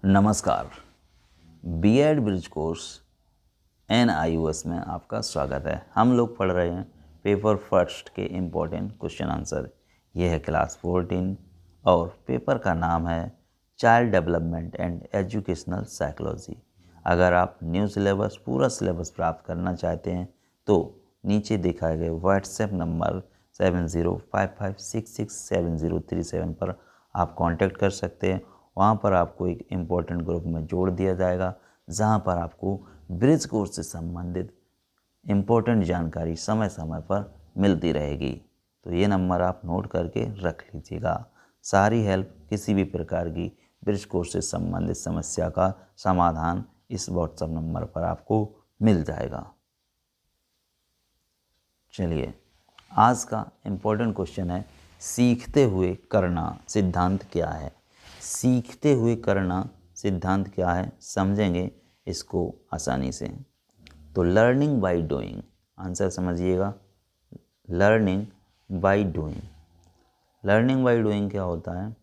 नमस्कार। BEd bridge course NIOS में आपका स्वागत है। हम लोग पढ़ रहे हैं पेपर फर्स्ट के इम्पोर्टेंट क्वेश्चन आंसर। यह है क्लास 14 और पेपर का नाम है child development and educational psychology. अगर आप न्यू सिलेबस पूरा सिलेबस प्राप्त करना चाहते हैं तो नीचे दिखाए गए व्हाट्सएप नंबर 7055667037 पर आप कांटेक्ट कर सकते हैं। वहाँ पर आपको एक इम्पोर्टेंट ग्रुप में जोड़ दिया जाएगा जहाँ पर आपको ब्रिज कोर्स से संबंधित इम्पोर्टेंट जानकारी समय समय पर मिलती रहेगी। तो ये नंबर आप नोट करके रख लीजिएगा। सारी हेल्प किसी भी प्रकार की ब्रिज कोर्स से संबंधित समस्या का समाधान इस व्हाट्सएप नंबर पर आपको मिल जाएगा। चलिए, आज का इम्पोर्टेंट क्वेश्चन है सीखते हुए करना सिद्धांत क्या है। सीखते हुए करना सिद्धांत क्या है समझेंगे इसको आसानी से। तो लर्निंग बाय डूइंग, आंसर समझिएगा। Learning by doing, learning by doing क्या होता है?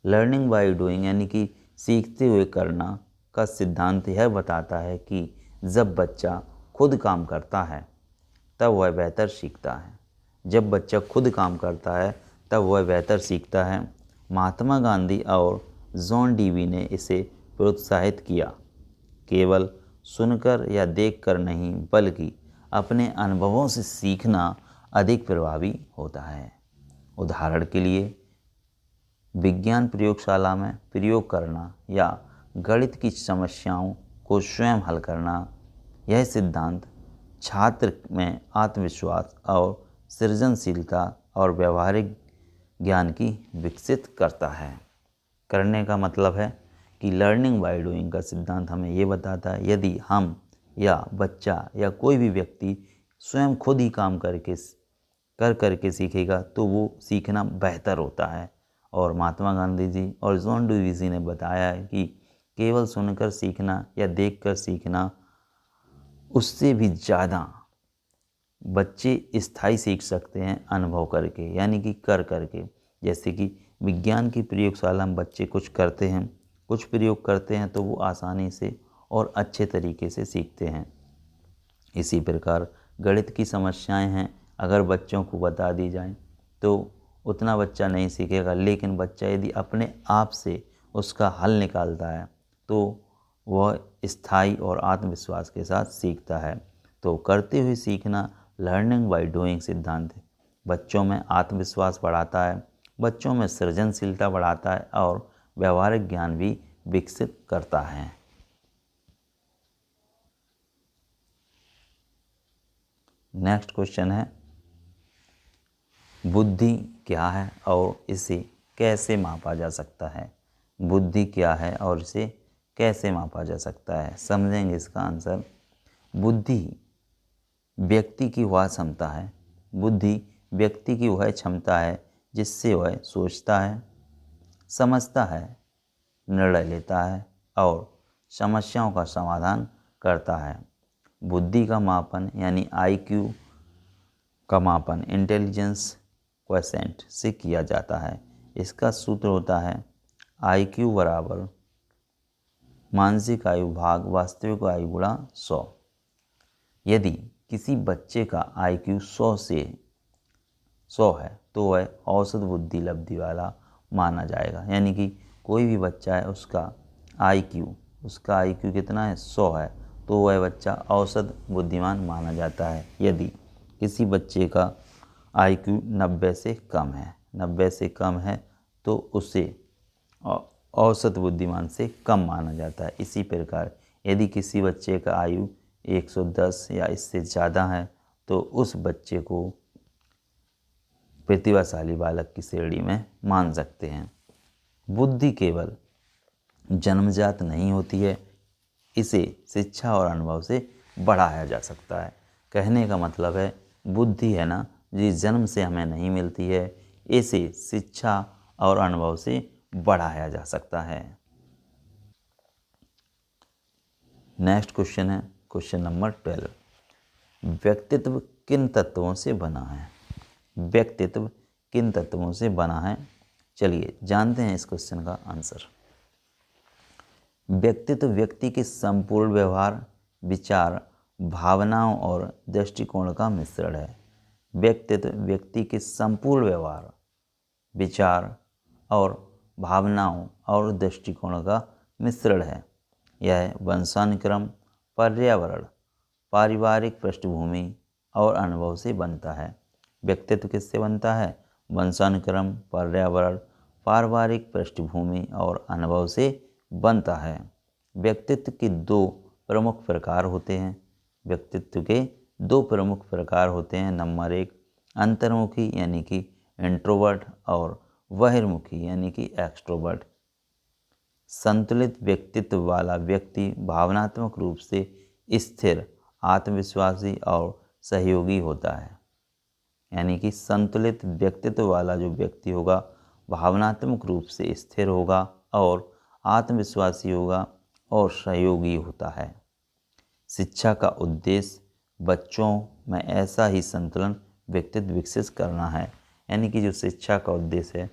लर्निंग बाय डूइंग यानी कि सीखते हुए करना का सिद्धांत यह बताता है कि जब बच्चा खुद काम करता है तब वह बेहतर सीखता है। जब बच्चा खुद काम करता है तब वह बेहतर सीखता है। महात्मा गांधी और जॉन डीवी ने इसे प्रोत्साहित किया। केवल सुनकर या देखकर नहीं बल्कि अपने अनुभवों से सीखना अधिक प्रभावी होता है। उदाहरण के लिए विज्ञान प्रयोगशाला में प्रयोग करना या गणित की समस्याओं को स्वयं हल करना। यह सिद्धांत छात्र में आत्मविश्वास और सृजनशीलता और व्यवहारिक ज्ञान की विकसित करता है। करने का मतलब है कि लर्निंग बाय डूइंग का सिद्धांत हमें ये बताता है यदि हम या बच्चा या कोई भी व्यक्ति स्वयं खुद ही काम करके सीखेगा तो वो सीखना बेहतर होता है। और महात्मा गांधी जी और जॉन डीवी जी ने बताया है कि केवल सुनकर सीखना या देखकर सीखना उससे भी ज़्यादा बच्चे स्थायी सीख सकते हैं अनुभव करके, यानी कि कर करके। जैसे कि विज्ञान की प्रयोगशाला में बच्चे कुछ करते हैं, कुछ प्रयोग करते हैं तो वो आसानी से और अच्छे तरीके से सीखते हैं। इसी प्रकार गणित की समस्याएं हैं, अगर बच्चों को बता दी जाएं तो उतना बच्चा नहीं सीखेगा, लेकिन बच्चा यदि अपने आप से उसका हल निकालता है तो वह स्थायी और आत्मविश्वास के साथ सीखता है। तो करते हुए सीखना लर्निंग बाय डूइंग सिद्धांत बच्चों में आत्मविश्वास बढ़ाता है, बच्चों में सृजनशीलता बढ़ाता है और व्यवहारिक ज्ञान भी विकसित करता है। नेक्स्ट क्वेश्चन है बुद्धि क्या है और इसे कैसे मापा जा सकता है। बुद्धि क्या है और इसे कैसे मापा जा सकता है, समझेंगे इसका आंसर। बुद्धि व्यक्ति की वह क्षमता है, बुद्धि व्यक्ति की वह क्षमता है जिससे वह सोचता है, समझता है, निर्णय लेता है और समस्याओं का समाधान करता है। बुद्धि का मापन यानी IQ का मापन इंटेलिजेंस क्वोशिएंट से किया जाता है। इसका सूत्र होता है IQ बराबर मानसिक आयु भाग वास्तविक आयु गुणा 100। यदि किसी बच्चे का IQ 100 है तो वह औसत बुद्धि लब्धि वाला माना जाएगा। यानी कि कोई भी बच्चा है उसका IQ कितना है, 100 है, तो वह बच्चा औसत बुद्धिमान माना जाता है। यदि किसी बच्चे का IQ 90 से कम है तो उसे औसत बुद्धिमान से कम माना जाता है। इसी प्रकार यदि किसी बच्चे का आयु 110 या इससे ज़्यादा है तो उस बच्चे को प्रतिभाशाली बालक की श्रेणी में मान सकते हैं। बुद्धि केवल जन्मजात नहीं होती है, इसे शिक्षा और अनुभव से बढ़ाया जा सकता है। कहने का मतलब है बुद्धि है ना, जी जन्म से हमें नहीं मिलती है, इसे शिक्षा और अनुभव से बढ़ाया जा सकता है। नेक्स्ट क्वेश्चन है क्वेश्चन नंबर 12। व्यक्तित्व किन तत्वों से बना है? व्यक्तित्व किन तत्वों से बना है, चलिए जानते हैं इस क्वेश्चन का आंसर। व्यक्तित्व व्यक्ति के संपूर्ण व्यवहार, विचार, भावनाओं और दृष्टिकोण का मिश्रण है। व्यक्तित्व व्यक्ति के संपूर्ण व्यवहार, विचार और भावनाओं और दृष्टिकोण का मिश्रण है। यह वंशानुक्रम, पर्यावरण, पारिवारिक पृष्ठभूमि और अनुभव से बनता है। व्यक्तित्व किससे बनता है? वंशानुक्रम, पर्यावरण, पारिवारिक पृष्ठभूमि और अनुभव से बनता है। व्यक्तित्व के दो प्रमुख प्रकार होते हैं। व्यक्तित्व के दो प्रमुख प्रकार होते हैं। नंबर 1, अंतर्मुखी यानी कि इंट्रोवर्ट और बहिर्मुखी यानी कि एक्सट्रोवर्ट। संतुलित व्यक्तित्व वाला व्यक्ति भावनात्मक रूप से स्थिर, आत्मविश्वासी और सहयोगी होता है। यानी कि संतुलित व्यक्तित्व वाला जो व्यक्ति होगा भावनात्मक रूप से स्थिर होगा और आत्मविश्वासी होगा और सहयोगी होता है। शिक्षा का उद्देश्य बच्चों में ऐसा ही संतुलन व्यक्तित्व विकसित करना है। यानी कि जो शिक्षा का उद्देश्य है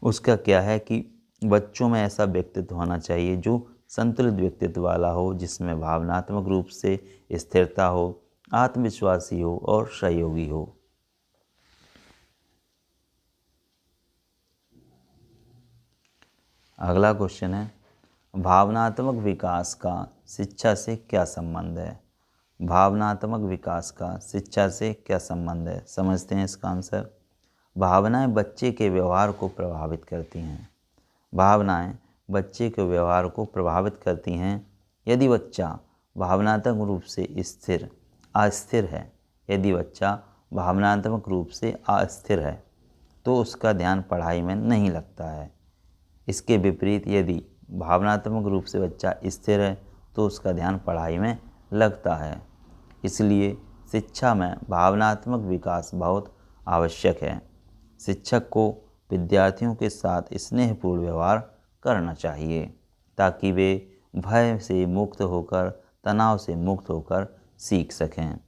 उसका क्या है कि बच्चों में ऐसा व्यक्तित्व होना चाहिए जो संतुलित व्यक्तित्व वाला हो, जिसमें भावनात्मक रूप से स्थिरता हो, आत्मविश्वासी हो और सहयोगी हो। अगला क्वेश्चन है, भावनात्मक विकास का शिक्षा से क्या संबंध है? भावनात्मक विकास का शिक्षा से क्या संबंध है? समझते हैं इसका आंसर। भावनाएं बच्चे के व्यवहार को प्रभावित करती हैं। भावनाएं बच्चे के व्यवहार को प्रभावित करती हैं। यदि बच्चा भावनात्मक रूप से अस्थिर है, यदि बच्चा भावनात्मक रूप से अस्थिर है तो उसका ध्यान पढ़ाई में नहीं लगता है। इसके विपरीत यदि भावनात्मक रूप से बच्चा स्थिर है तो उसका ध्यान पढ़ाई में लगता है। इसलिए शिक्षा में भावनात्मक विकास बहुत आवश्यक है। शिक्षक को विद्यार्थियों के साथ स्नेहपूर्ण व्यवहार करना चाहिए ताकि वे भय से मुक्त होकर, तनाव से मुक्त होकर सीख सकें।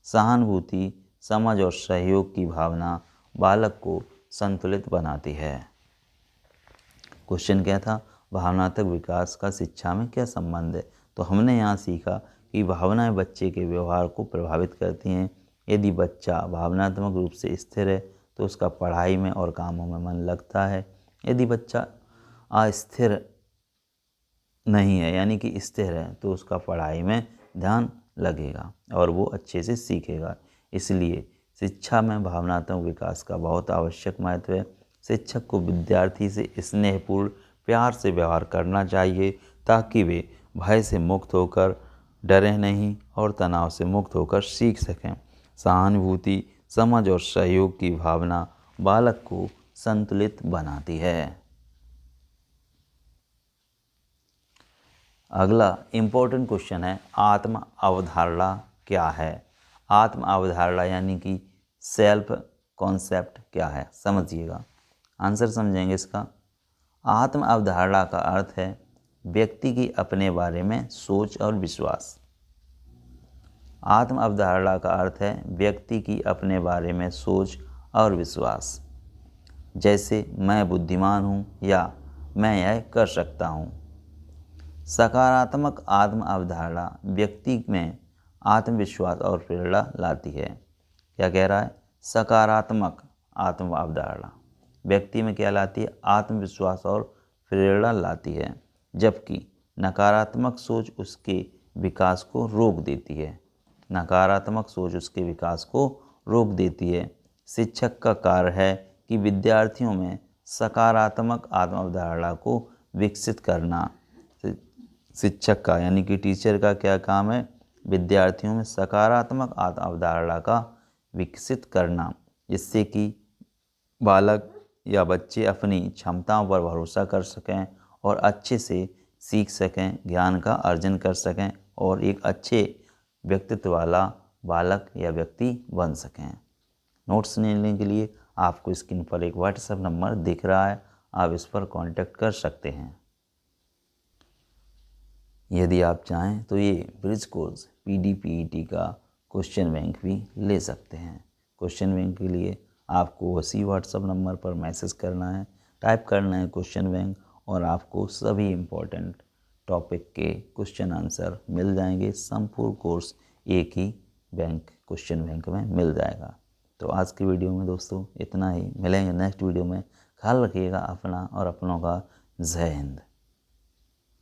सहानुभूति, समझ और सहयोग की भावना बालक को संतुलित बनाती है। क्वेश्चन क्या था? भावनात्मक विकास का शिक्षा में क्या संबंध है? तो हमने यहाँ सीखा कि भावनाएं बच्चे के व्यवहार को प्रभावित करती हैं। यदि बच्चा भावनात्मक रूप से स्थिर है तो उसका पढ़ाई में और कामों में मन लगता है। यदि बच्चा अस्थिर नहीं है यानी कि स्थिर है तो उसका पढ़ाई में ध्यान लगेगा और वो अच्छे से सीखेगा। इसलिए शिक्षा में भावनात्मक विकास का बहुत आवश्यक महत्व है। शिक्षक को विद्यार्थी से स्नेहपूर्ण, प्यार से व्यवहार करना चाहिए ताकि वे भय से मुक्त होकर, डरे नहीं और तनाव से मुक्त होकर सीख सकें। सहानुभूति, समझ और सहयोग की भावना बालक को संतुलित बनाती है। अगला इम्पोर्टेंट क्वेश्चन है, आत्म अवधारणा क्या है? आत्म अवधारणा यानी कि सेल्फ कॉन्सेप्ट क्या है? समझिएगा, आंसर समझेंगे इसका। आत्म अवधारणा का अर्थ है व्यक्ति की अपने बारे में सोच और विश्वास। आत्म अवधारणा का अर्थ है व्यक्ति की अपने बारे में सोच और विश्वास। जैसे मैं बुद्धिमान हूँ या मैं यह कर सकता हूँ। सकारात्मक आत्म अवधारणा व्यक्ति में आत्मविश्वास और प्रेरणा लाती है। क्या कह रहा है? सकारात्मक आत्म अवधारणा व्यक्ति में क्या लाती है? आत्मविश्वास और प्रेरणा लाती है, जबकि नकारात्मक सोच उसके विकास को रोक देती है। नकारात्मक सोच उसके विकास को रोक देती है। शिक्षक का कार्य है कि विद्यार्थियों में सकारात्मक आत्म अवधारणा को विकसित करना। शिक्षक का यानी कि टीचर का क्या काम है? विद्यार्थियों में सकारात्मक आत्म अवधारणा का विकसित करना, जिससे कि बालक या बच्चे अपनी क्षमताओं पर भरोसा कर सकें और अच्छे से सीख सकें, ज्ञान का अर्जन कर सकें और एक अच्छे व्यक्तित्व वाला बालक या व्यक्ति बन सकें। नोट्स लेने के लिए आपको स्क्रीन पर एक व्हाट्सएप नंबर दिख रहा है, आप इस पर कांटेक्ट कर सकते हैं। यदि आप चाहें तो ये ब्रिज कोर्स PDPET का क्वेश्चन बैंक भी ले सकते हैं। क्वेश्चन बैंक के लिए आपको उसी व्हाट्सएप नंबर पर मैसेज करना है, टाइप करना है क्वेश्चन बैंक, और आपको सभी इम्पोर्टेंट टॉपिक के क्वेश्चन आंसर मिल जाएंगे। संपूर्ण कोर्स एक ही बैंक क्वेश्चन बैंक में मिल जाएगा। तो आज की वीडियो में दोस्तों इतना ही। मिलेंगे नेक्स्ट वीडियो में। ख्याल रखिएगा अपना और अपनों का। जय हिंद।